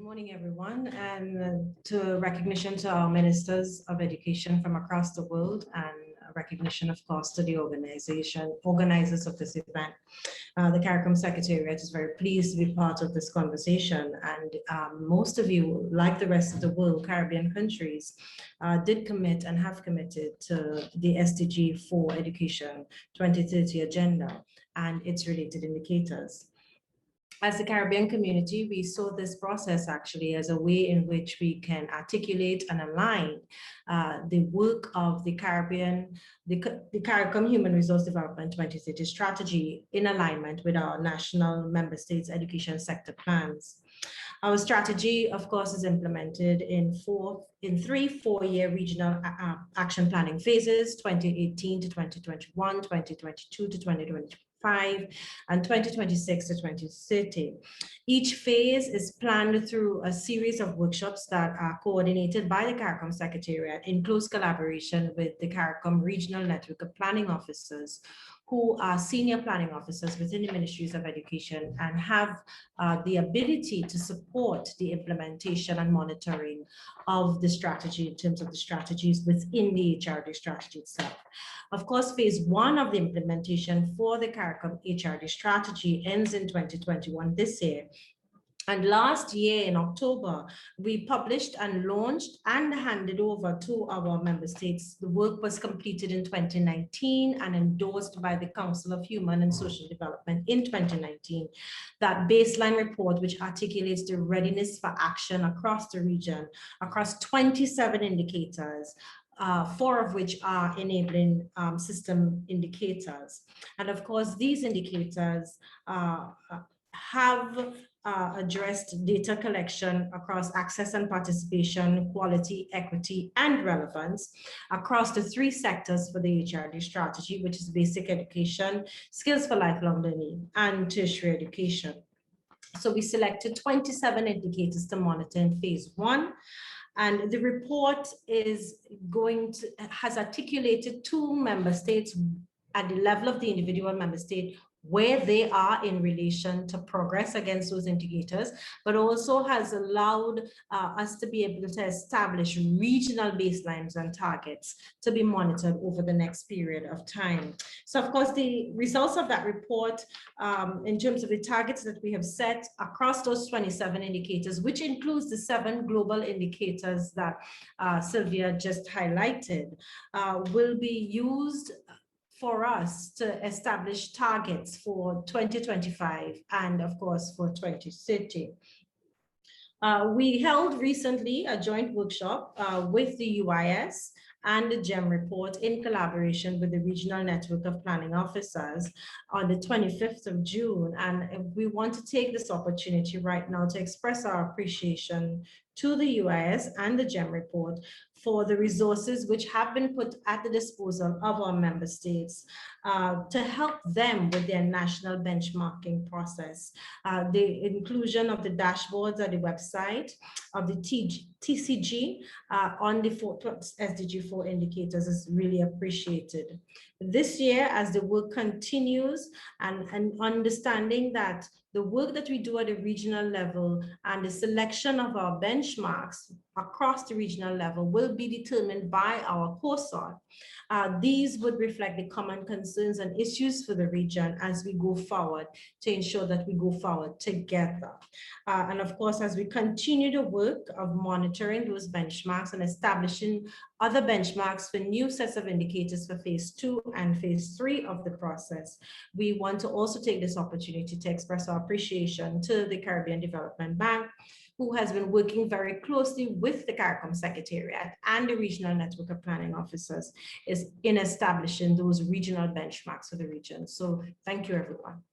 morning, everyone, and to recognition to our ministers of education from across the world, and recognition, of course, to the organizers of this event. The CARICOM Secretariat is very pleased to be part of this conversation, and most of you, like the rest of the world, Caribbean countries, did commit and have committed to the SDG 4 Education 2030 agenda and its related indicators. As the Caribbean community, we saw this process actually as a way in which we can articulate and align the work of the CARICOM Human Resource Development 2030 strategy in alignment with our national member states education sector plans. Our strategy, of course, is implemented in three four-year regional action planning phases, 2018 to 2021, 2022 to 2025, and 2026 to 2030. Each phase is planned through a series of workshops that are coordinated by the CARICOM Secretariat in close collaboration with the CARICOM Regional Network of Planning Officers, who are senior planning officers within the Ministries of Education and have the ability to support the implementation and monitoring of the strategy in terms of the strategies within the HRD strategy itself. Of course, phase one of the implementation for the CARICOM HRD strategy ends in 2021 this year. And last year in October, we published and launched and handed over to our member states. The work was completed in 2019 and endorsed by the Council of Human and Social Development in 2019. That baseline report, which articulates the readiness for action across the region, across 27 indicators, 4 of which are enabling system indicators. And of course, these indicators have addressed data collection across access and participation, quality, equity, and relevance across the 3 sectors for the HRD strategy, which is basic education, skills for lifelong learning, and tertiary education. So we selected 27 indicators to monitor in phase 1. And the report has articulated 2 member states at the level of the individual member state where they are in relation to progress against those indicators, but also has allowed us to be able to establish regional baselines and targets to be monitored over the next period of time. So of course, the results of that report in terms of the targets that we have set across those 27 indicators, which includes the 7 global indicators that Sylvia just highlighted, will be used for us to establish targets for 2025 and of course for 2030. We held recently a joint workshop with the UIS and the GEM report in collaboration with the Regional Network of Planning Officers on the 25th of June. And we want to take this opportunity right now to express our appreciation to the UIS and the GEM report for the resources which have been put at the disposal of our member states to help them with their national benchmarking process. The inclusion of the dashboards at the website of the TCG on the SDG 4 indicators is really appreciated. This year, as the work continues and understanding that the work that we do at a regional level and the selection of our benchmarks across the regional level will be determined by our COSOT. These would reflect the common concerns and issues for the region as we go forward to ensure that we go forward together. And of course, as we continue the work of monitoring those benchmarks and establishing other benchmarks for new sets of indicators for phase 2 and phase 3 of the process, we want to also take this opportunity to express our appreciation to the Caribbean Development Bank, who has been working very closely with the CARICOM Secretariat and the Regional Network of Planning Officers in establishing those regional benchmarks for the region. So thank you, everyone.